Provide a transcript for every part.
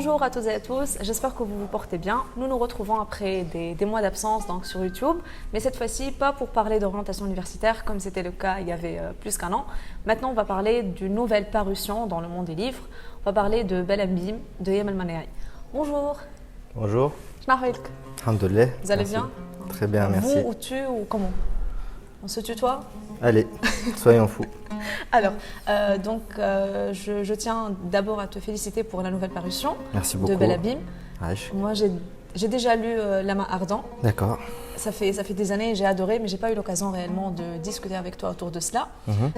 Bonjour à toutes et à tous, j'espère que vous vous portez bien. Nous nous retrouvons après des mois d'absence donc sur YouTube, mais cette fois-ci pas pour parler d'orientation universitaire comme c'était le cas il y avait plus qu'un an. Maintenant on va parler d'une nouvelle parution dans le monde des livres. On va parler de Bel Abim de Yamal Manai. Bonjour. Bonjour. Alhamdulillah. Vous allez Merci. bien? Très bien, merci. Vous ou tu ou comment? On se tutoie? Allez, soyons fous. Alors, je tiens d'abord à te féliciter pour la nouvelle parution Merci beaucoup. de Bel Abim. Wesh. Moi, j'ai déjà lu La main ardent. D'accord. Ça fait des années, j'ai adoré, mais j'ai pas eu l'occasion réellement de discuter avec toi autour de cela.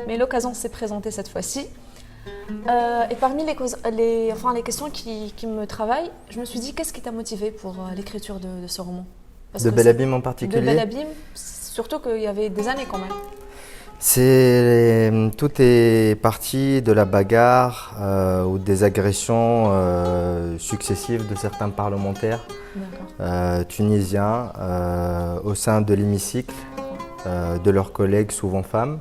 Mais l'occasion s'est présentée cette fois-ci. Et parmi les questions qui me travaillent, je me suis dit, qu'est-ce qui t'a motivé pour l'écriture de ce roman? De Bel Abim en particulier? De Bel Abim, surtout qu'il y avait des années quand même. Tout est parti de la bagarre ou des agressions successives de certains parlementaires tunisiens au sein de l'hémicycle de leurs collègues, souvent femmes.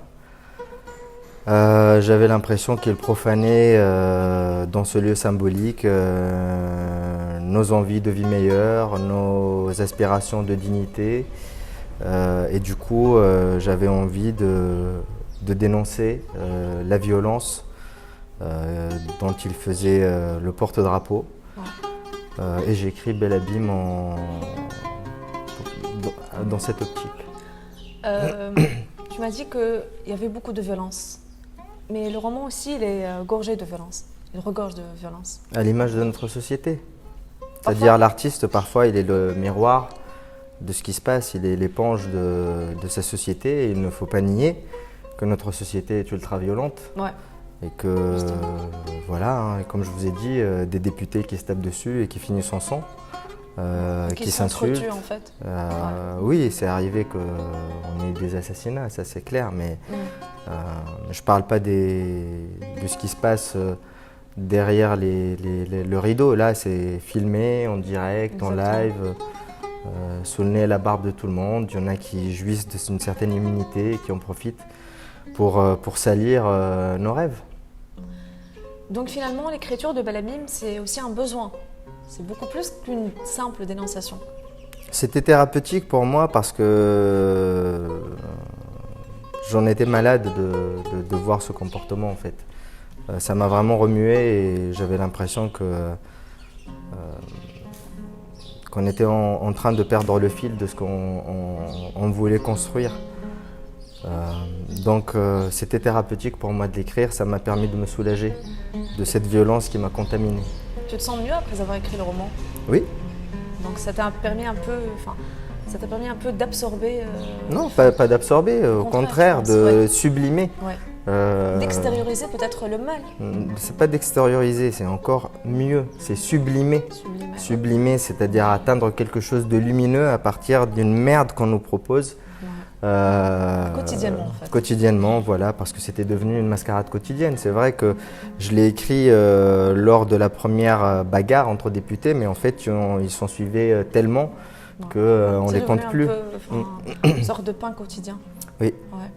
J'avais l'impression qu'ils profanaient dans ce lieu symbolique nos envies de vie meilleure, nos aspirations de dignité. Et du coup, j'avais envie de dénoncer la violence dont il faisait le porte-drapeau. Ouais. Et j'ai écrit Bel Abim dans cette optique. Tu m'as dit qu'il y avait beaucoup de violence, mais le roman aussi, il est gorgé de violence. Il regorge de violence. À l'image de notre société. C'est-à-dire l'artiste, parfois, il est le miroir de ce qui se passe, il est l'éponge de sa société. Et il ne faut pas nier que notre société est ultra violente. Ouais. Et que, voilà, hein, et comme je vous ai dit, des députés qui se tapent dessus et qui finissent en sang, qui s'insultent. En fait. Oui, c'est arrivé qu'on ait des assassinats, ça c'est clair, mais je ne parle pas de ce qui se passe derrière le rideau. Là, c'est filmé en direct, exactement. En live. Sous le nez et la barbe de tout le monde. Il y en a qui jouissent d'une certaine immunité et qui en profitent pour salir nos rêves. Donc finalement, l'écriture de Bel Abim, c'est aussi un besoin. C'est beaucoup plus qu'une simple dénonciation. C'était thérapeutique pour moi parce que j'en étais malade de voir ce comportement en fait. Ça m'a vraiment remué et j'avais l'impression qu'on était en train de perdre le fil de ce qu'on voulait construire. Donc c'était thérapeutique pour moi de l'écrire, ça m'a permis de me soulager de cette violence qui m'a contaminé. Tu te sens mieux après avoir écrit le roman? Oui. Donc ça t'a permis un peu d'absorber Non, pas d'absorber, au contraire, de sublimer. Ouais. D'extérioriser peut-être le mal. C'est pas d'extérioriser, c'est encore mieux, c'est sublimer. Sublimer, c'est-à-dire atteindre quelque chose de lumineux à partir d'une merde qu'on nous propose. Quotidiennement en fait. Quotidiennement, voilà, parce que c'était devenu une mascarade quotidienne. C'est vrai que je l'ai écrit lors de la première bagarre entre députés, mais en fait ils s'en suivaient tellement qu'on ne les compte plus. Une sorte de pain quotidien. Oui. Ouais.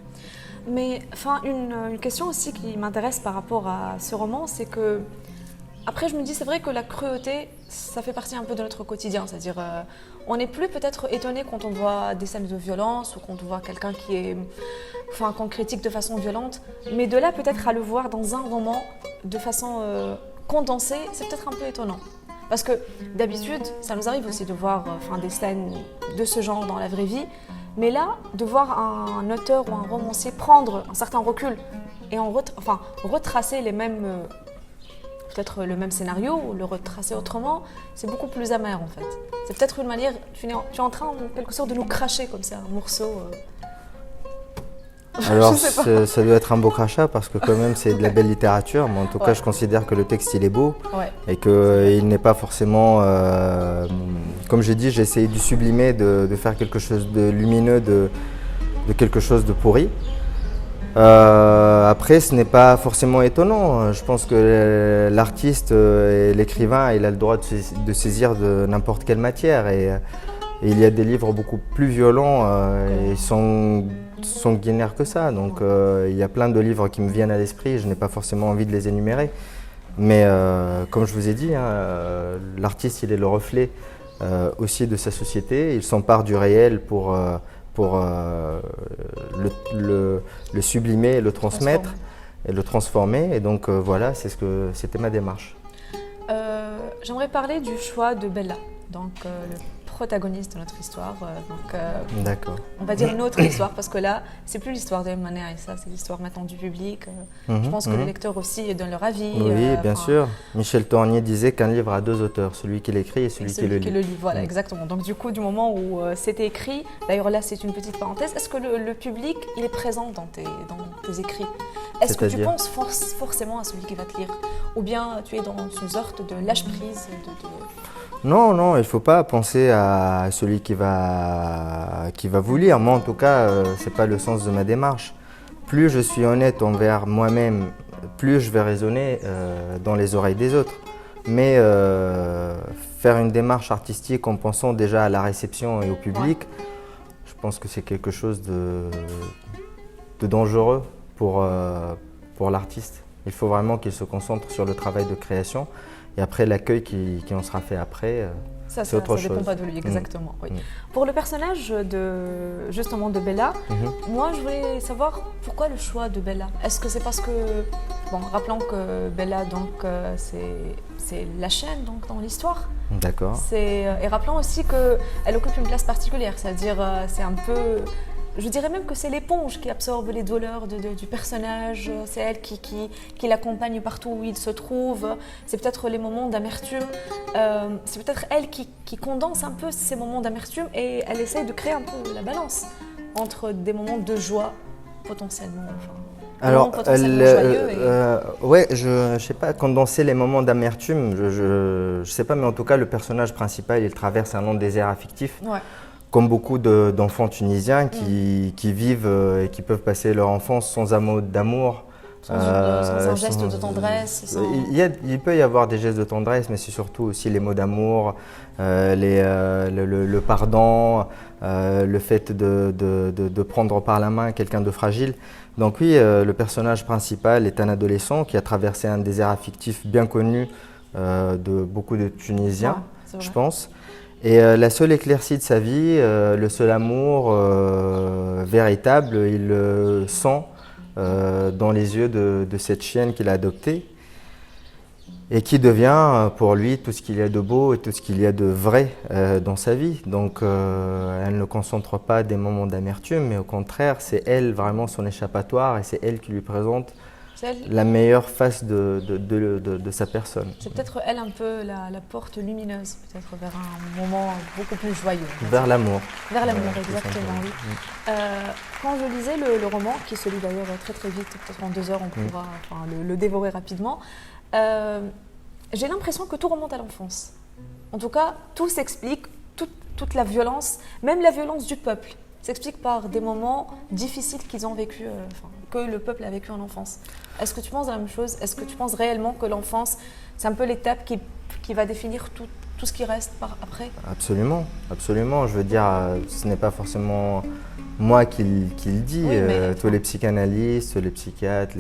Mais une question aussi qui m'intéresse par rapport à ce roman, c'est que après je me dis c'est vrai que la cruauté, ça fait partie un peu de notre quotidien, c'est-à-dire on n'est plus peut-être étonné quand on voit des scènes de violence ou quand on voit quelqu'un qu'on critique de façon violente, mais de là peut-être à le voir dans un roman de façon condensée, c'est peut-être un peu étonnant. Parce que d'habitude, ça nous arrive aussi de voir des scènes de ce genre dans la vraie vie, mais là, de voir un auteur ou un romancier prendre un certain recul et retracer les mêmes, peut-être le même scénario ou le retracer autrement, c'est beaucoup plus amer en fait. C'est peut-être une manière, tu es en train en quelque sorte de nous cracher comme ça, un morceau. Alors ça doit être un beau crachat parce que quand même c'est de la belle littérature, mais en tout cas je considère que le texte il est beau et qu'il n'est pas forcément, comme j'ai dit, j'ai essayé de sublimer, de faire quelque chose de lumineux, de quelque chose de pourri. Après ce n'est pas forcément étonnant, je pense que l'artiste et l'écrivain il a le droit de saisir de n'importe quelle matière et il y a des livres beaucoup plus violents et sanguinaires que ça, donc il y a plein de livres qui me viennent à l'esprit, je n'ai pas forcément envie de les énumérer. Mais comme je vous ai dit, hein, l'artiste, il est le reflet aussi de sa société. Il s'empare du réel pour le sublimer, le transmettre et le transformer. Et donc voilà, c'était ma démarche. J'aimerais parler du choix de Bella, donc le protagoniste de notre histoire. D'accord. On va dire notre histoire, parce que là, c'est plus l'histoire de Mané Aïssa, c'est l'histoire maintenant du public. Je pense que les lecteurs aussi donnent leur avis. Oui, bien sûr. Michel Tornier disait qu'un livre a deux auteurs, celui qui l'écrit et celui qui le lit. Voilà, exactement. Donc du coup, du moment où c'était écrit, d'ailleurs là, c'est une petite parenthèse, est-ce que le public, il est présent dans tes écrits? Est-ce que tu penses forcément à celui qui va te lire? Ou bien tu es dans une sorte de lâche-prise Non, non, il ne faut pas penser à celui qui va vous lire. Moi, en tout cas, ce n'est pas le sens de ma démarche. Plus je suis honnête envers moi-même, plus je vais résonner dans les oreilles des autres. Mais faire une démarche artistique en pensant déjà à la réception et au public, je pense que c'est quelque chose de dangereux pour l'artiste. Il faut vraiment qu'il se concentre sur le travail de création. Et après, l'accueil qui en sera fait après, c'est autre chose. Ça ne dépend pas de lui, exactement. Oui. Pour le personnage justement de Bella, moi, je voulais savoir pourquoi le choix de Bella. Est-ce que c'est parce que, bon, rappelons que Bella, donc, c'est la chaîne donc, dans l'histoire. D'accord. Et rappelons aussi qu'elle occupe une place particulière, c'est-à-dire c'est un peu... Je dirais même que c'est l'éponge qui absorbe les douleurs du personnage, c'est elle qui l'accompagne partout où il se trouve, c'est peut-être les moments d'amertume, c'est peut-être elle qui condense un peu ces moments d'amertume et elle essaye de créer un peu la balance entre des moments de joie potentiellement, alors, joyeux. Ouais, je sais pas, condenser les moments d'amertume, je sais pas, mais en tout cas, le personnage principal, il traverse un long désert affectif. Ouais. Comme beaucoup d'enfants tunisiens qui vivent et qui peuvent passer leur enfance sans un mot d'amour. Sans un geste de tendresse. Il peut y avoir des gestes de tendresse, mais c'est surtout aussi les mots d'amour, le pardon, le fait de prendre par la main quelqu'un de fragile. Donc oui, le personnage principal est un adolescent qui a traversé un désert affectif bien connu de beaucoup de Tunisiens, je pense. Et la seule éclaircie de sa vie, le seul amour véritable, il le sent dans les yeux de cette chienne qu'il a adoptée et qui devient pour lui tout ce qu'il y a de beau et tout ce qu'il y a de vrai dans sa vie. Donc elle ne concentre pas des moments d'amertume, mais au contraire, c'est elle vraiment son échappatoire et c'est elle qui lui présente la meilleure face de sa personne. C'est peut-être elle un peu la porte lumineuse, peut-être vers un moment beaucoup plus joyeux. Vers l'amour. Vers l'amour, exactement, oui. Quand je lisais le roman, qui se lit d'ailleurs très très vite, peut-être en 2 heures on pourra le dévorer rapidement, j'ai l'impression que tout remonte à l'enfance. En tout cas, tout s'explique, toute la violence, même la violence du peuple, s'explique par des moments difficiles qu'ils ont vécu, que le peuple a vécu en enfance. Est-ce que tu penses la même chose? Est-ce que tu penses réellement que l'enfance, c'est un peu l'étape qui va définir tout ce qui reste après? Absolument, absolument. Je veux dire, ce n'est pas forcément moi qui le dis. Oui, tous les psychanalystes, les psychiatres,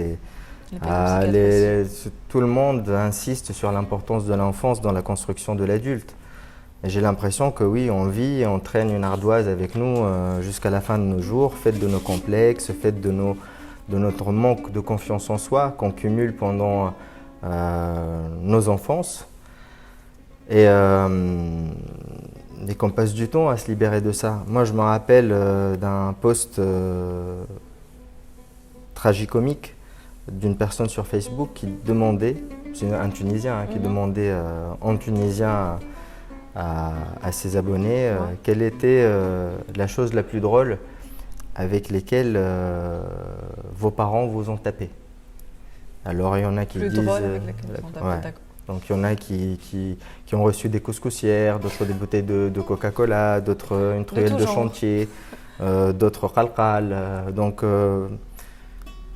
tout le monde insiste sur l'importance de l'enfance dans la construction de l'adulte. Et j'ai l'impression que oui, on vit et on traîne une ardoise avec nous jusqu'à la fin de nos jours, faite de nos complexes, faite de notre manque de confiance en soi qu'on cumule pendant nos enfances et qu'on passe du temps à se libérer de ça. Moi, je me rappelle d'un post tragicomique d'une personne sur Facebook qui demandait, c'est un Tunisien qui demandait en tunisien à ses abonnés quelle était la chose la plus drôle avec lesquelles vos parents vous ont tapé. Alors il y en a qui disent... Donc il y en a qui ont reçu des couscoussières, d'autres des bouteilles de Coca-Cola, d'autres une truelle de chantier, d'autres khalkhal. Donc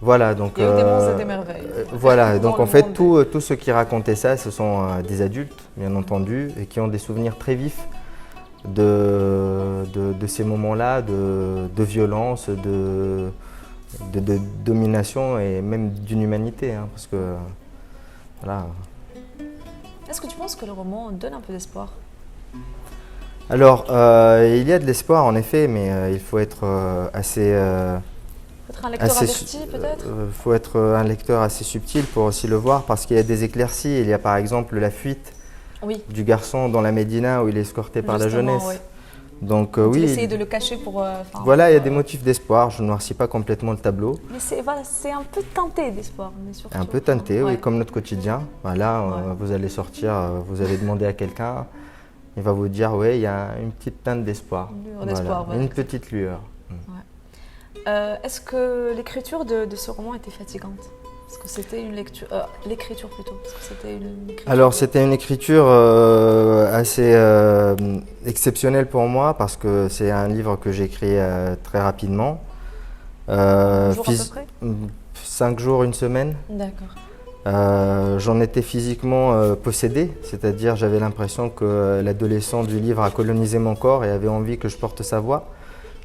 voilà. Donc, il y a eu des monts et des merveilles. Voilà, donc en fait tous ceux qui racontaient ça, ce sont des adultes, bien entendu, et qui ont des souvenirs très vifs de ces moments-là, de violence, de domination et même d'inhumanité, parce que voilà. Est-ce que tu penses que le roman donne un peu d'espoir? Alors, il y a de l'espoir en effet, mais il faut être Être un lecteur averti peut-être? faut être un lecteur assez subtil pour aussi le voir, parce qu'il y a des éclaircies. Il y a par exemple la fuite Oui, du garçon dans la Médina où il est escorté par la justement, jeunesse. oui. Donc Il oui, essayait de le cacher pour... enfin, voilà, il y a pour, des motifs d'espoir. Je ne noircis pas complètement le tableau. Mais c'est voilà, c'est un peu teinté d'espoir, mais surtout... Un peu teinté, ouais. oui, comme notre quotidien. Voilà, Ouais. vous allez sortir, vous allez demander à quelqu'un, il va vous dire, oui, il y a une petite teinte d'espoir. Une lueur Voilà, d'espoir, voilà, une exact. petite lueur. Est-ce que l'écriture de ce roman était fatigante? Est-ce que c'était une lecture... l'écriture plutôt, est-ce que c'était une écriture... Alors, c'était une écriture assez exceptionnelle pour moi, parce que c'est un livre que j'écris très rapidement. Un jour à peu près? 5 jours, une semaine. D'accord. J'en étais physiquement possédé, c'est-à-dire j'avais l'impression que l'adolescent du livre a colonisé mon corps et avait envie que je porte sa voix.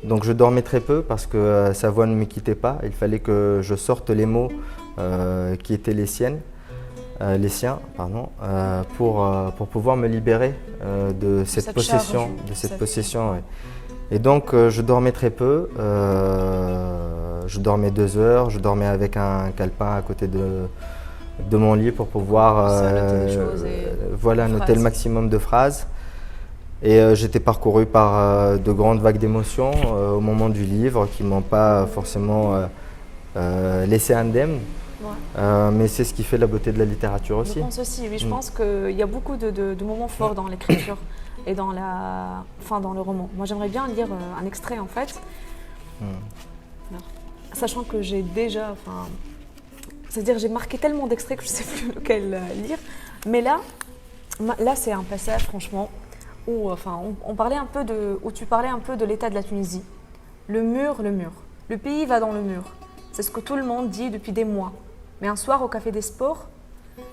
Donc je dormais très peu parce que sa voix ne me quittait pas. Il fallait que je sorte les mots qui étaient les siens, pardon, pour pouvoir me libérer de cette possession, charge, de cette cette- possession. Ouais. Et donc je dormais très peu. Je dormais 2 heures. Je dormais avec un calepin à côté de mon lit pour pouvoir Ça, noter des choses et voilà, des noter phrases. le maximum de phrases. Et j'étais parcouru par de grandes vagues d'émotions au moment du livre qui ne m'ont pas forcément laissé indemne. Ouais. Mais c'est ce qui fait la beauté de la littérature Je aussi. pense aussi, oui, je Mm. pense qu'il y a beaucoup de moments forts dans l'écriture et dans dans le roman. Moi, j'aimerais bien lire un extrait, en fait, Mm. alors, sachant que j'ai déjà, c'est-à-dire j'ai marqué tellement d'extraits que je ne sais plus lequel lire. Mais là c'est un passage, franchement, où, on parlait un peu où tu parlais un peu de l'état de la Tunisie. Le mur. Le pays va dans le mur. C'est ce que tout le monde dit depuis des mois. Mais un soir, au Café des Sports,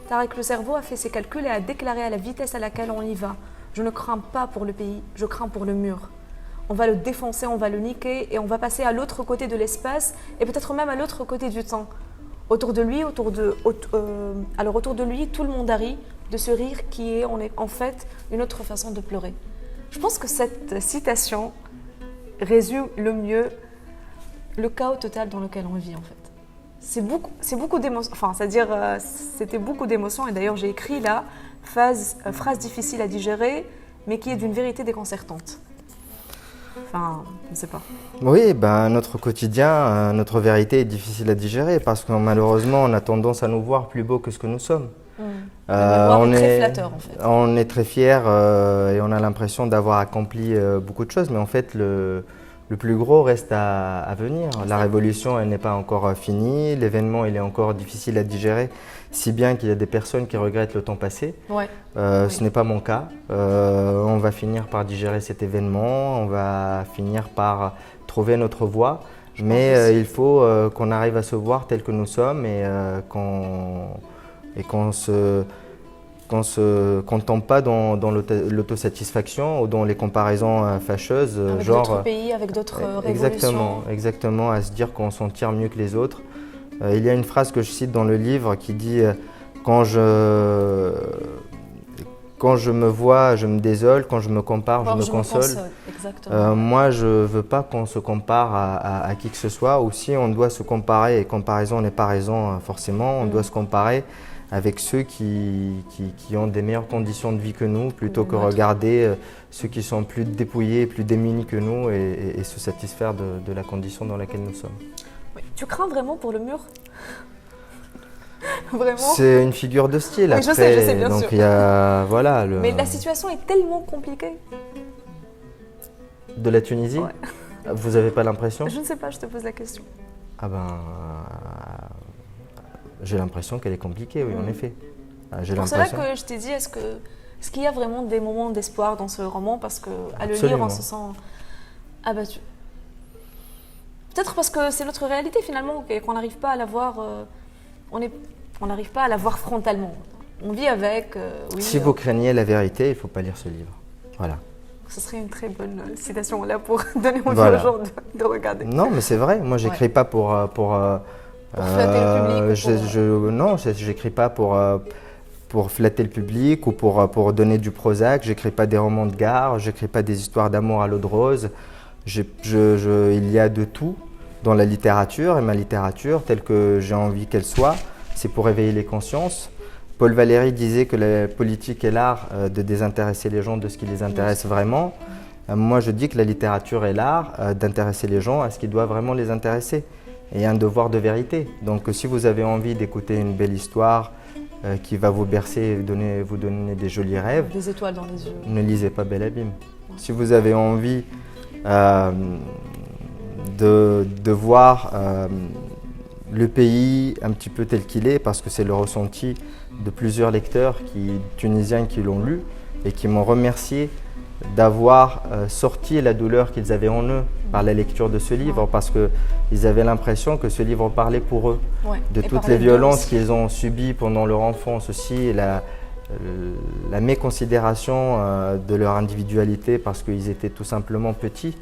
Tarek le cerveau a fait ses calculs et a déclaré à la vitesse à laquelle on y va. Je ne crains pas pour le pays, je crains pour le mur. On va le défoncer, on va le niquer et on va passer à l'autre côté de l'espace et peut-être même à l'autre côté du temps. Autour de lui, autour de lui, tout le monde a ri de ce rire qui est en fait une autre façon de pleurer. Je pense que cette citation résume le mieux le chaos total dans lequel on vit en fait. C'est beaucoup d'émotions, c'était beaucoup d'émotions et d'ailleurs j'ai écrit là, phrase difficile à digérer mais qui est d'une vérité déconcertante. Enfin, je ne sais pas. Oui, ben, notre quotidien, notre vérité est difficile à digérer parce que malheureusement on a tendance à nous voir plus beaux que ce que nous sommes. Le miroir est très flatteur en fait. On est très fiers et on a l'impression d'avoir accompli beaucoup de choses, mais en fait le plus gros reste à venir. La révolution, elle n'est pas encore finie, l'événement, il est encore difficile à digérer, si bien qu'il y a des personnes qui regrettent le temps passé. Ouais. Ce n'est pas mon cas. On va finir par digérer cet événement, on va finir par trouver notre voie, mais il faut qu'on arrive à se voir tel que nous sommes et qu'on se contente pas dans l'autosatisfaction ou dans les comparaisons fâcheuses. Avec genre, d'autres pays, avec d'autres révolutions. Exactement, à se dire qu'on s'en tire mieux que les autres. Il y a une phrase que je cite dans le livre qui dit quand je me vois, je me désole, quand je me compare, je me console. Exactement. Moi, je ne veux pas qu'on se compare à qui que ce soit, ou si on doit se comparer, et comparaison n'est pas raison forcément, on doit se comparer avec ceux qui ont des meilleures conditions de vie que nous, plutôt que regarder ceux qui sont plus dépouillés, plus démunis que nous et se satisfaire de la condition dans laquelle nous sommes. Oui. Tu crains vraiment pour le mur? Vraiment? C'est une figure de style. Oui, après, je sais, bien donc sûr. il y a, voilà, Mais la situation est tellement compliquée. De la Tunisie? Ouais. Vous n'avez pas l'impression? Je ne sais pas, je te pose la question. Ah ben, j'ai l'impression qu'elle est compliquée, oui, en effet. J'ai Pour cela l'impression. que je t'ai dit, est-ce qu'il y a vraiment des moments d'espoir dans ce roman? Parce qu'à le lire, Absolument. on se sent abattu. Peut-être parce que c'est notre réalité finalement, et qu'on n'arrive pas à la voir, on n'arrive pas à la voir frontalement. On vit avec, oui. Si vous craignez la vérité, il ne faut pas lire ce livre. Voilà. Ce serait une très bonne citation là pour donner envie Voilà. aux gens de regarder. Non, mais c'est vrai. Moi, j'écris pas pour flatter le public ou non, j'écris pas pour flatter le public ou pour donner du Prozac. J'écris pas des romans de gare, j'écris pas des histoires d'amour à l'eau de rose. Il y a de tout dans la littérature, et ma littérature, telle que j'ai envie qu'elle soit, c'est pour éveiller les consciences. Paul Valéry disait que la politique est l'art de désintéresser les gens de ce qui les intéresse vraiment. Moi, je dis que la littérature est l'art d'intéresser les gens à ce qui doit vraiment les intéresser, et un devoir de vérité. Donc si vous avez envie d'écouter une belle histoire qui va vous bercer et vous donner des jolis rêves, Des étoiles dans les yeux. ne lisez pas Bel Abîme. Si vous avez envie de voir le pays un petit peu tel qu'il est, parce que c'est le ressenti de plusieurs lecteurs tunisiens qui l'ont lu et qui m'ont remercié d'avoir sorti la douleur qu'ils avaient en eux par la lecture de ce livre, parce qu'ils avaient l'impression que ce livre parlait pour eux, de toutes les violences qu'ils ont subies pendant leur enfance aussi, et la méconsidération de leur individualité parce qu'ils étaient tout simplement petits.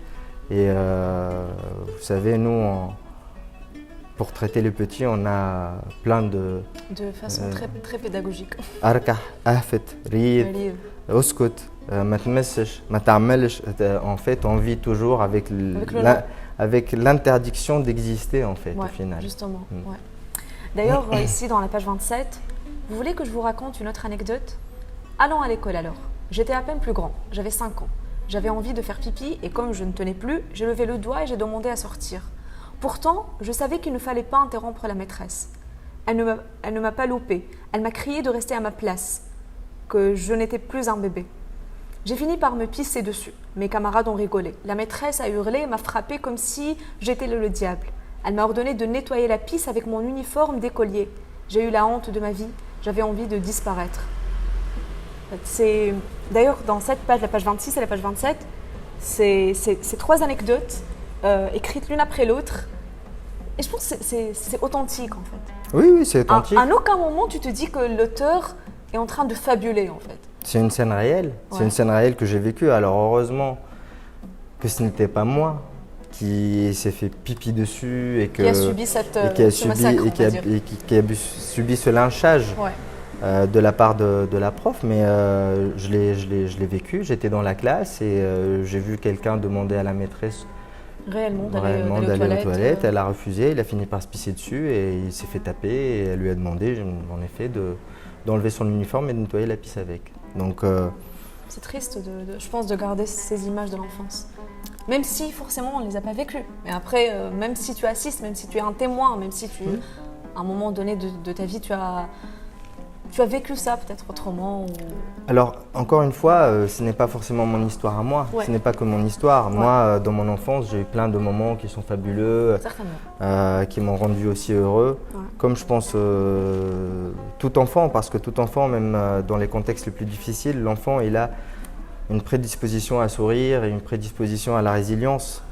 Et vous savez, nous, pour traiter les petits, on a plein de... De façon très pédagogique. Arkah, ahfet, rid, oskut, ma tmessesh, ma ta'melch. En fait, on vit toujours avec l'interdiction d'exister, en fait, au final. Justement, ouais. D'ailleurs, ici, dans la page 27, vous voulez que je vous raconte une autre anecdote? Allant à l'école alors. J'étais à peine plus grand, j'avais 5 ans. J'avais envie de faire pipi et comme je ne tenais plus, j'ai levé le doigt et j'ai demandé à sortir. Pourtant, je savais qu'il ne fallait pas interrompre la maîtresse. Elle ne m'a pas loupé. Elle m'a crié de rester à ma place, que je n'étais plus un bébé. J'ai fini par me pisser dessus. Mes camarades ont rigolé. La maîtresse a hurlé et m'a frappé comme si j'étais le diable. Elle m'a ordonné de nettoyer la pisse avec mon uniforme d'écolier. J'ai eu la honte de ma vie. J'avais envie de disparaître. D'ailleurs, dans cette page, la page 26 et la page 27, c'est 3 anecdotes écrites l'une après l'autre. Et je pense que c'est authentique, en fait. Oui, c'est authentique. À aucun moment, tu te dis que l'auteur est en train de fabuler, en fait. C'est une scène réelle. C'est une scène réelle que j'ai vécue. Alors, heureusement que ce n'était pas moi qui s'est fait pipi dessus et qui a subi ce lynchage. De la part de la prof, mais je l'ai vécu. J'étais dans la classe et j'ai vu quelqu'un demander à la maîtresse réellement d'aller aux toilettes. Elle a refusé, il a fini par se pisser dessus et il s'est fait taper et elle lui a demandé en effet d'enlever son uniforme et de nettoyer la pisse avec. Donc c'est triste, je pense, de garder ces images de l'enfance. Même si forcément on ne les a pas vécues. Mais après, même si tu assistes, même si tu es un témoin, même si à un moment donné de ta vie, tu as vécu ça peut-être autrement Alors, encore une fois, ce n'est pas forcément mon histoire à moi. Ce n'est pas que mon histoire. Moi, dans mon enfance, j'ai eu plein de moments qui sont fabuleux, qui m'ont rendu aussi heureux. Comme je pense tout enfant, parce que tout enfant, même dans les contextes les plus difficiles, l'enfant, il a une prédisposition à sourire et une prédisposition à la résilience.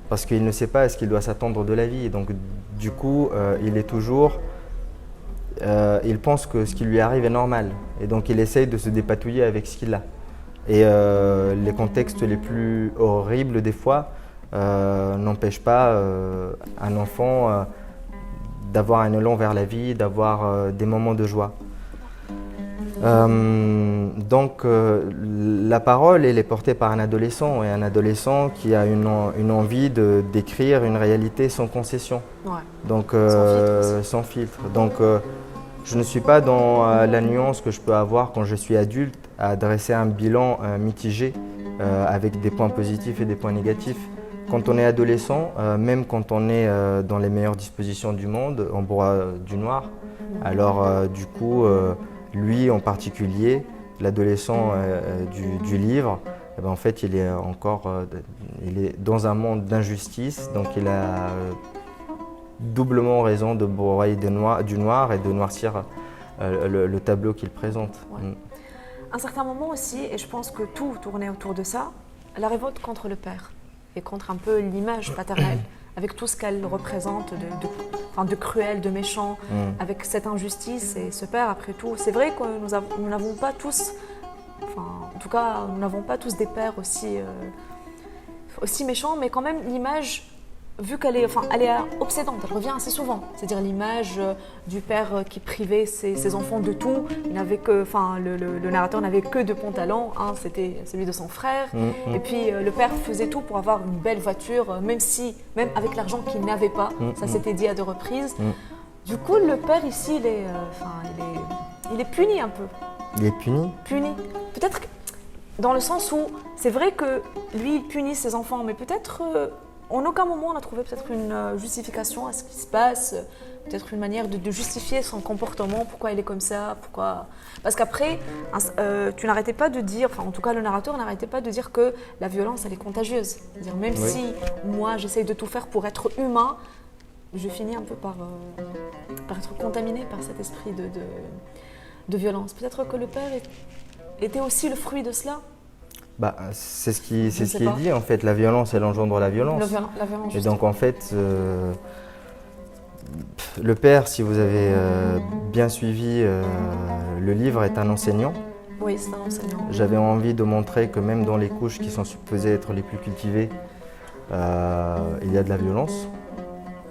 Parce qu'il ne sait pas à ce qu'il doit s'attendre de la vie. Donc, du coup, il est toujours... il pense que ce qui lui arrive est normal et donc il essaye de se dépatouiller avec ce qu'il a. Et les contextes les plus horribles des fois n'empêchent pas un enfant d'avoir un élan vers la vie, d'avoir des moments de joie. Donc la parole elle est portée par un adolescent, et un adolescent qui a une envie d'écrire une réalité sans concession, donc sans filtre. Donc je ne suis pas dans la nuance que je peux avoir quand je suis adulte à dresser un bilan mitigé avec des points positifs et des points négatifs. Quand on est adolescent, même quand on est dans les meilleures dispositions du monde, on boit du noir. Alors du coup, lui en particulier, l'adolescent du livre, eh ben, en fait il est dans un monde d'injustice, donc il a doublement raison de broyer du noir et de noircir le tableau qu'il présente. À un certain moment aussi, et je pense que tout tournait autour de ça, la révolte contre le père et contre un peu l'image paternelle, avec tout ce qu'elle représente de cruel, de méchant, avec cette injustice et ce père après tout. C'est vrai que nous n'avons pas tous, en tout cas, nous n'avons pas tous des pères aussi méchants, mais quand même l'image vu qu'elle est, enfin, elle est obsédante, elle revient assez souvent. C'est-à-dire l'image du père qui privait ses enfants de tout. Il n'avait que, enfin, le narrateur n'avait que deux pantalons. Un, c'était celui de son frère. Et puis le père faisait tout pour avoir une belle voiture, même avec l'argent qu'il n'avait pas. Ça s'était dit à deux reprises. Du coup, le père ici, il est puni un peu. Il est puni? Puni. Peut-être dans le sens où c'est vrai que lui, il punit ses enfants, mais peut-être en aucun moment on a trouvé peut-être une justification à ce qui se passe, peut-être une manière de justifier son comportement, pourquoi il est comme ça, pourquoi... Parce qu'après, tu n'arrêtais pas de dire, enfin en tout cas le narrateur n'arrêtait pas de dire que la violence elle est contagieuse. C'est-à-dire même si moi j'essaye de tout faire pour être humain, je finis un peu par être contaminée par cet esprit de violence. Peut-être que le père était aussi le fruit de cela. Bah, c'est ce qui est dit en fait, la violence elle engendre la violence. La violence, et donc en fait, le père, si vous avez bien suivi le livre, est un enseignant. Oui, c'est un enseignant. J'avais envie de montrer que même dans les couches qui sont supposées être les plus cultivées, il y a de la violence.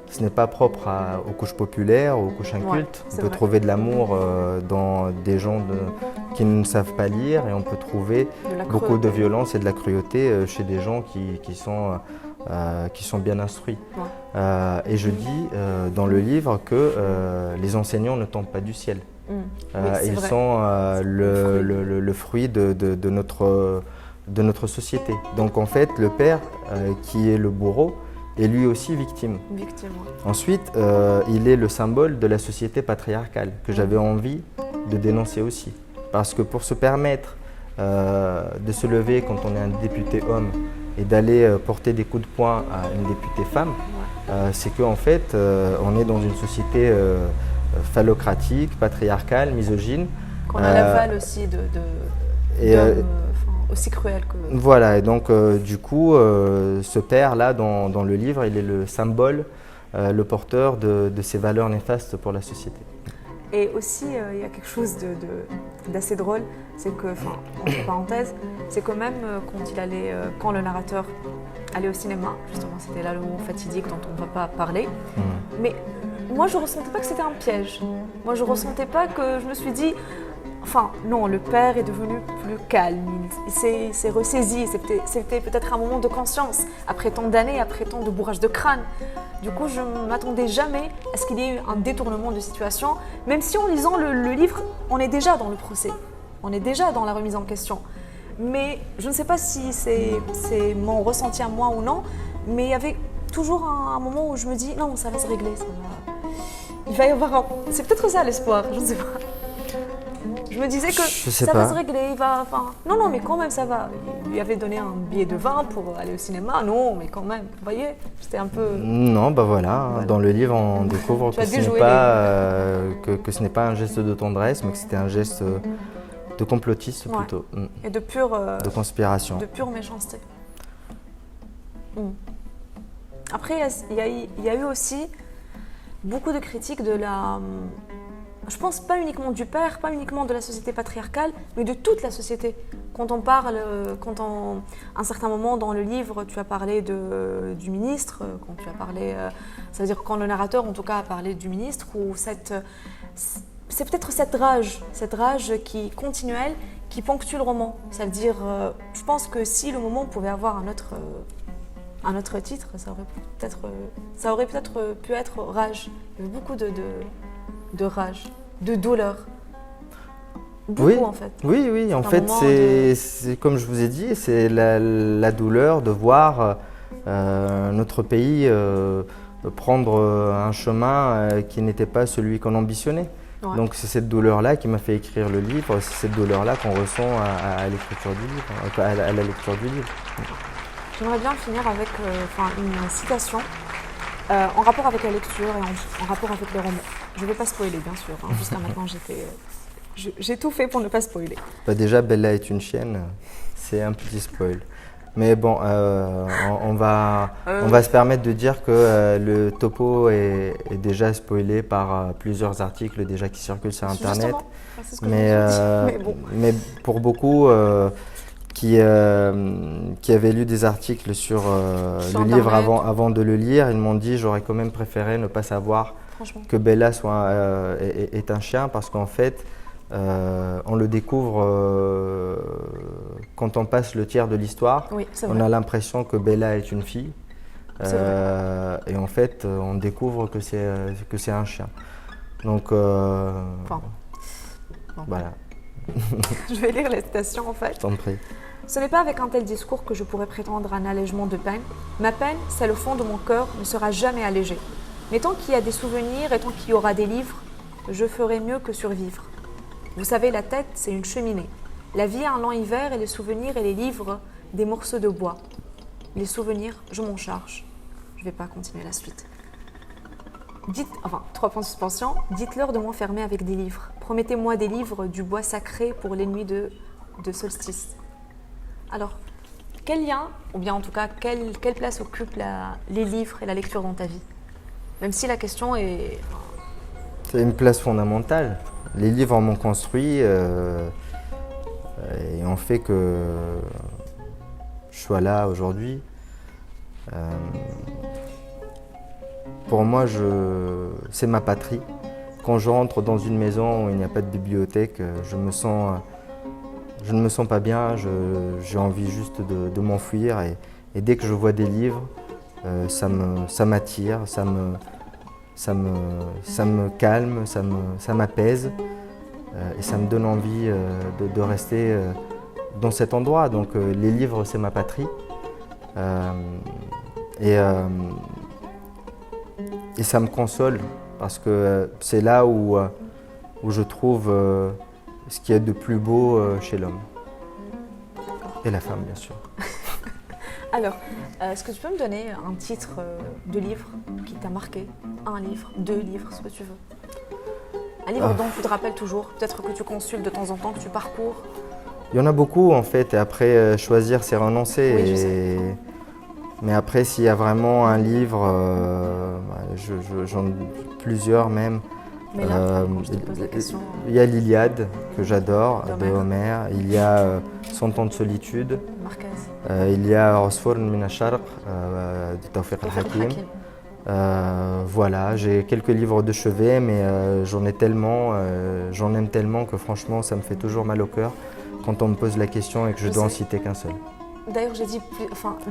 Ce n'est pas propre aux couches populaires, aux couches incultes. On peut trouver de l'amour dans des gens qui ne savent pas lire, et on peut trouver beaucoup de violence et de la cruauté chez des gens qui sont bien instruits. Et je dis dans le livre que les enseignants ne tombent pas du ciel. Ils sont le fruit de notre société. Donc en fait, le père, qui est le bourreau, est lui aussi victime. Ensuite, il est le symbole de la société patriarcale que j'avais envie de dénoncer aussi. Parce que pour se permettre de se lever quand on est un député homme et d'aller porter des coups de poing à une députée femme, c'est qu'en fait, on est dans une société phallocratique, patriarcale, misogyne. Qu'on a l'aval aussi aussi cruel que... Voilà, et donc du coup, ce père-là, dans le livre, il est le symbole, le porteur de ces valeurs néfastes pour la société. Et aussi, il y a quelque chose d'assez drôle, c'est que, enfin, entre parenthèses, c'est que même quand le narrateur allait au cinéma, justement, c'était là le mot fatidique dont on ne va pas parler, mais moi je ne ressentais pas que c'était un piège. Moi je ne ressentais pas que je me suis dit... Enfin, non, le père est devenu plus calme, il s'est ressaisi, c'était peut-être un moment de conscience, après tant d'années, après tant de bourrage de crâne. Du coup, je ne m'attendais jamais à ce qu'il y ait eu un détournement de situation, même si en lisant le livre, on est déjà dans le procès, on est déjà dans la remise en question. Mais je ne sais pas si c'est mon ressenti à moi ou non, mais il y avait toujours un moment où je me dis, non, ça va se régler, il va y avoir C'est peut-être ça l'espoir, je ne sais pas. Je me disais que ça va se régler, Non, mais quand même ça va. Il lui avait donné un billet de vin pour aller au cinéma. Non, mais quand même, vous voyez, c'était un peu... Non, bah voilà. Dans le livre, on découvre que ce n'est pas un geste de tendresse, mais que c'était un geste de complotiste plutôt. Et de pure... de conspiration. De pure méchanceté. Après, il y a eu aussi beaucoup de critiques de la... Je pense pas uniquement du père, pas uniquement de la société patriarcale, mais de toute la société. Quand on parle, à un certain moment dans le livre, tu as parlé du ministre, quand tu as parlé, ça veut dire quand le narrateur en tout cas a parlé du ministre, ou c'est peut-être cette rage qui continuelle, qui ponctue le roman. Ça veut dire, je pense que si le moment pouvait avoir un autre titre, ça aurait peut-être pu être rage. Il y avait beaucoup de rage, de douleur. Beaucoup en fait. Oui, en fait c'est comme je vous ai dit, c'est la douleur de voir notre pays prendre un chemin qui n'était pas celui qu'on ambitionnait. Donc c'est cette douleur-là qui m'a fait écrire le livre, c'est cette douleur-là qu'on ressent à l'écriture du livre, à la lecture du livre. J'aimerais bien finir avec une citation. En rapport avec la lecture et en rapport avec les romans. Je ne vais pas spoiler, bien sûr. Jusqu'à maintenant, j'ai tout fait pour ne pas spoiler. Bah déjà, Bella est une chienne. C'est un petit spoil. Mais bon, on va se permettre de dire que le topo est déjà spoilé par plusieurs articles déjà qui circulent sur Internet. C'est ce que mais pour beaucoup qui avaient lu des articles sur le livre avant de le lire. Ils m'ont dit j'aurais quand même préféré ne pas savoir que Bella est un chien, parce qu'en fait, on le découvre quand on passe le tiers de l'histoire. Oui, on a l'impression que Bella est une fille. Et en fait, on découvre que c'est un chien. Donc, voilà. Je vais lire la citation en fait. Je t'en prie. Ce n'est pas avec un tel discours que je pourrais prétendre à un allègement de peine. Ma peine, celle au fond de mon cœur, ne sera jamais allégée. Mais tant qu'il y a des souvenirs et tant qu'il y aura des livres, je ferai mieux que survivre. Vous savez, la tête, c'est une cheminée. La vie est un lent hiver et les souvenirs et les livres, des morceaux de bois. Les souvenirs, je m'en charge. Je ne vais pas continuer la suite. Trois points de suspension. Dites-leur de m'enfermer avec des livres. Promettez-moi des livres du bois sacré pour les nuits de solstice. Alors, quel lien, ou bien en tout cas, quelle place occupent les livres et la lecture dans ta vie? Même si la question est... C'est une place fondamentale. Les livres m'ont construit et ont fait que je sois là aujourd'hui. Pour moi, c'est ma patrie. Quand je rentre dans une maison où il n'y a pas de bibliothèque, je ne me sens pas bien, j'ai envie juste de m'enfuir. Et dès que je vois des livres, ça m'attire, ça me calme, ça m'apaise. Et ça me donne envie de rester dans cet endroit. Donc les livres, c'est ma patrie. Et ça me console, parce que c'est là où je trouve ce qu'il y a de plus beau chez l'homme. Et la femme, bien sûr. Alors, est-ce que tu peux me donner un titre de livre qui t'a marqué? Un livre, 2 livres, ce que tu veux. Un livre dont tu te rappelles toujours, peut-être que tu consultes de temps en temps, que tu parcours. Il y en a beaucoup en fait, et après choisir c'est renoncer. Oui, je sais. Mais après, s'il y a vraiment un livre, j'en ai plusieurs même. Mais là, je te pose la question. Il y a l'Iliade, que j'adore, de Homère. Il y a 100 ans de solitude. Marquez. Il y a Osfourn min ash-Sharq de Tawfiq al-Hakim. Voilà, j'ai quelques livres de chevet, mais j'en aime tellement que franchement, ça me fait toujours mal au cœur quand on me pose la question et que je dois en citer qu'un seul. D'ailleurs, j'ai dit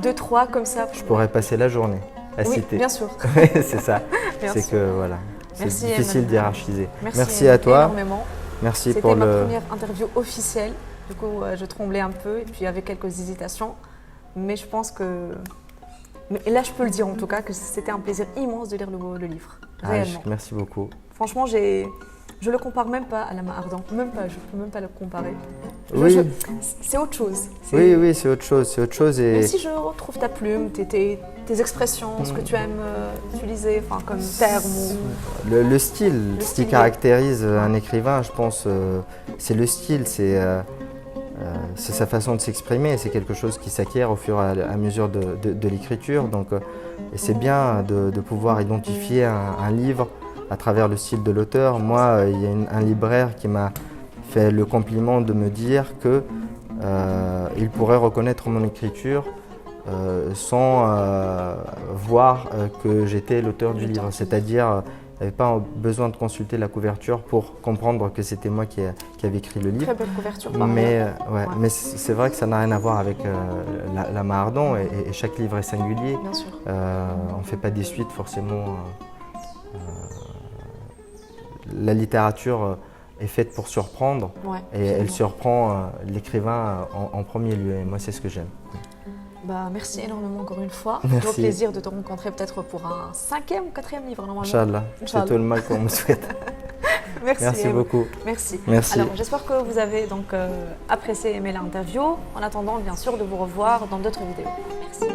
2, 3 comme ça. Je pourrais passer la journée à citer. Oui, bien sûr. C'est ça. C'est que voilà, c'est difficile d'hiérarchiser. Merci à toi. Énormément. Merci pour C'était ma première interview officielle. Du coup, je tremblais un peu et puis il y avait quelques hésitations. Mais je pense que... Et là, je peux le dire en tout cas, que c'était un plaisir immense de lire le livre. Réellement. Merci beaucoup. Franchement, je le compare même pas à La Main Ardente. Même pas, je peux même pas le comparer. Oui. C'est autre chose. Oui, c'est autre chose. Et... Même si je retrouve ta plume, tes expressions, ce que tu aimes utiliser, comme terme ou... Le style, ce qui caractérise un écrivain, je pense, c'est le style, c'est sa façon de s'exprimer. C'est quelque chose qui s'acquiert au fur et à mesure de l'écriture. Donc, et c'est bien de pouvoir identifier un livre à travers le style de l'auteur. Moi, il y a un libraire qui m'a fait le compliment de me dire qu'il pourrait reconnaître mon écriture sans voir que j'étais l'auteur du livre. C'est-à-dire, il n'avait pas besoin de consulter la couverture pour comprendre que c'était moi qui avais écrit le livre. Très belle couverture. Mais c'est vrai que ça n'a rien à voir avec La Main Ardente et chaque livre est singulier. Bien sûr. On ne fait pas des suites forcément. La littérature est faite pour surprendre et elle surprend l'écrivain en premier lieu. Et moi, c'est ce que j'aime. Merci énormément encore une fois. Merci. Au plaisir de te rencontrer peut-être pour un 5e ou 4e livre normalement. Inch'Allah. C'est tout le mal qu'on me souhaite. Merci beaucoup. Merci. Alors, j'espère que vous avez donc apprécié et aimé l'interview. En attendant, bien sûr, de vous revoir dans d'autres vidéos. Merci.